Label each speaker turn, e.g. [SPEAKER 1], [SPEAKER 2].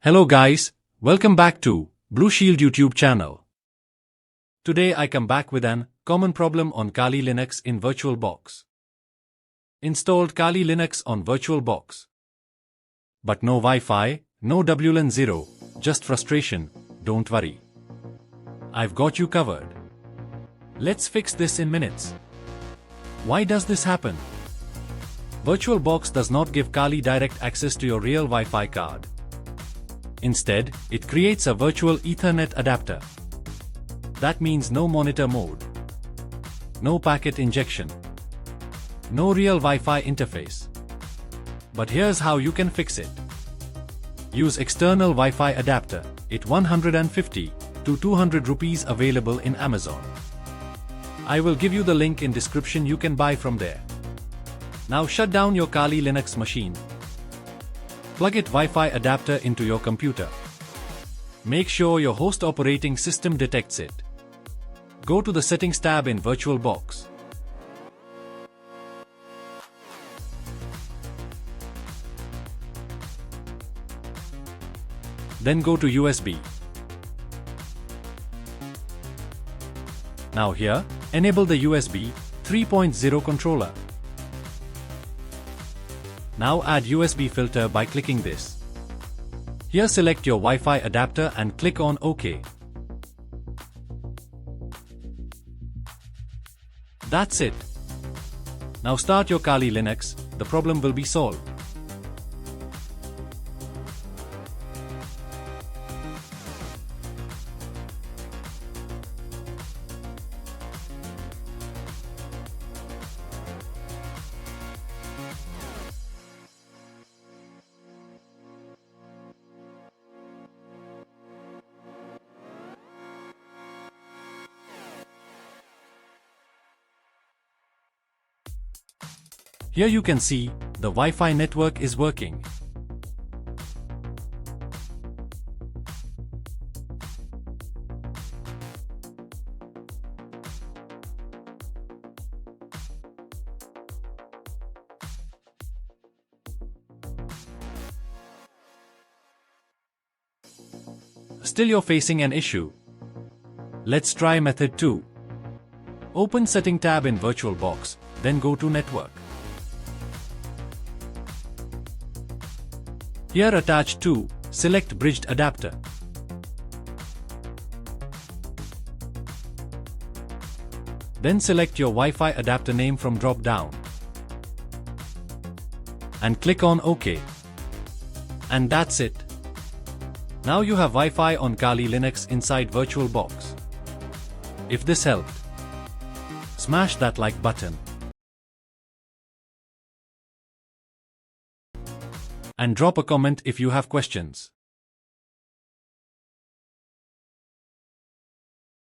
[SPEAKER 1] Hello guys, welcome back to Blue Shield YouTube channel. Today I come back with an common problem on Kali Linux in VirtualBox. Installed Kali Linux on VirtualBox. But no Wi-Fi, no WLAN 0, just frustration, don't worry. I've got you covered. Let's fix this in minutes. Why does this happen? VirtualBox does not give Kali direct access to your real Wi-Fi card. Instead, it creates a virtual Ethernet adapter. That means no monitor mode, no packet injection, no real Wi-Fi interface. But here's how you can fix it. Use external Wi-Fi adapter, it 150 to 200 rupees available in Amazon. I will give you the link in description, you can buy from there. Now shut down your Kali Linux machine. Plug it Wi-Fi adapter into your computer. Make sure your host operating system detects it. Go to the Settings tab in VirtualBox. Then go to USB. Now here, enable the USB 3.0 controller. Now add USB filter by clicking this. Here select your Wi-Fi adapter and click on OK. That's it. Now start your Kali Linux, the problem will be solved. Here you can see, the Wi-Fi network is working. Still you're facing an issue. Let's try method 2. Open Setting tab in VirtualBox, then go to Network. Here attach to, select Bridged Adapter. Then select your Wi-Fi adapter name from drop down. And click on OK. And that's it. Now you have Wi-Fi on Kali Linux inside VirtualBox. If this helped, smash that like button. And drop a comment if you have questions.